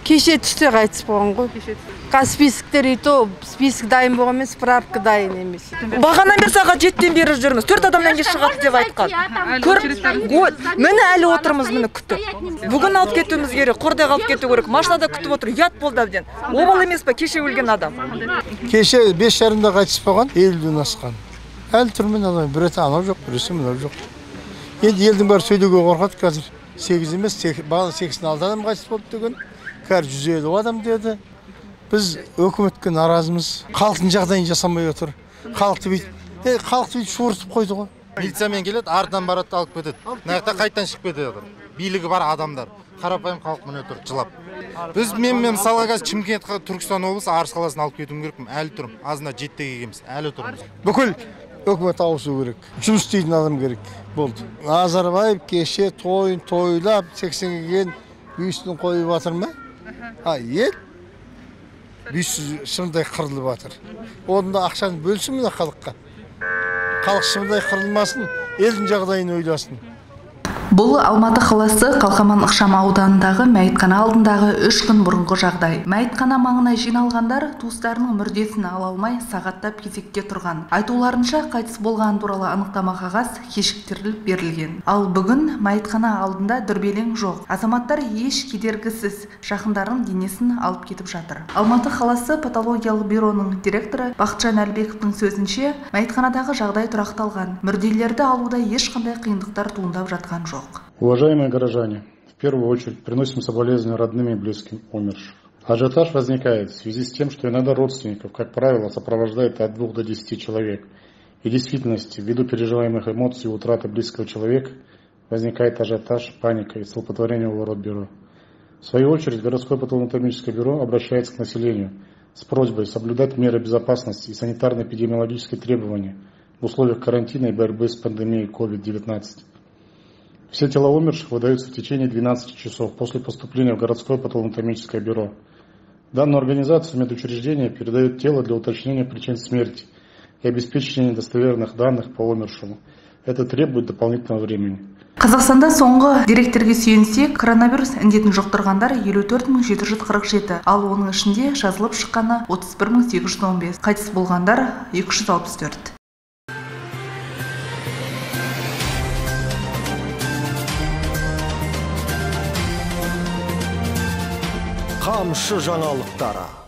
Кеше түсте қайтыс болған ғой. Қазір списоктер ито, список дайын болған емес, справка дайын емес. Бағанан бері сағат 7-тен бері жүрміз. 4 адамнан кейін шығады деп айтқан. Міне әлі отырмыз, міне күтіп. Бүгін алып кетуіміз керек, қордай алып кету керек. Машинада күтіп отыр, ұят болды әбден. Обал емес па, кеше өлген адам. Кеше 5:30-да қайтыс болған, 50-ден асқан. Әлі тұрмын алайын, бір еті анау жоқ, бірісі мынау жоқ. Енді елдің бәрі сөйлеуге қорқады қазір. 8 емес, бала 86 адам қайтыс болды деген. Қазір 150 адам деді. Біз өкіметке наразымыз. Халықтың жағдайын жасамай отыр. Халықты бүйтіп шуыртып қойды ғой. Милициямен келеді, артынан барады алып кетеді. Нақта қайттан шығып кетеді. Билігі бар адамдар. Қарапайым халық міне тұр, жылап. Мен мысалға қазір Шымкент, Түркістан облысы Арыс қаласын алып кетуім керекпін. Әлі тұрмын. Азында 7-ге келеміз. Әлі тұрмыз. Бүкіл өкімет ауысу керек. Жұмыс істейтін адам керек. Болды. Назарбаев кеше тойын тойлап 80-ге келген бюстін қойып жатыр ма? Ел бюст шындай қырылып жатыр. Онда ақшаны бөлсін мына халыққа. Халық шындай қырылмасын, елдің жағдайын ойласын. Бұл Алматы қаласы Қалқаман ықшам ауданындағы мәйітхана алдындағы 3 күн бұрынғы жағдай. Мәйітхана маңына жиналғандар туыстарының мүрдесін ала алмай сағаттап кезекке тұрған. Айтуларынша қайтыс болған туралы анықтама қағаз кешіктіріліп берілген. Ал бүгін мәйітхана алдында дүрбелең жоқ. Азаматтар еш кедергісіз жақындарының денесін алып кетіп жатыр. Алматы қаласы патологиялық бюроның директоры Бақытжан Әлбековтың сөзінше, мәйітханадағы жағдай тұрақталған. Мүрделерді алуда ешқандай қиындықтар туындап жатқан жоқ. Уважаемые горожане, в первую очередь приносим соболезнования родным и близким умерших. Ажиотаж возникает в связи с тем, что иногда родственников, как правило, сопровождает от 2 до 10 человек. И в действительности, ввиду переживаемых эмоций и утраты близкого человека, возникает ажиотаж, паника и столпотворение у ворот бюро. В свою очередь, городское патологоанатомическое бюро обращается к населению с просьбой соблюдать меры безопасности и санитарно-эпидемиологические требования в условиях карантина и борьбы с пандемией COVID-19. Все тела умерших выдаются в течение 12 часов после поступления в городское патологоанатомическое бюро. Данную организацию медучреждения передают тело для уточнения причин смерти и обеспечения достоверных данных по умершему. Это требует дополнительного времени. Қазақстанда соңғы деректерге сүйенсек, коронавирус індетін жұқтырғандар 54.747, ал оның ішінде жазылып шыққаны 31.815, қайтыс болғандар 264. Қамшы жаңалықтары.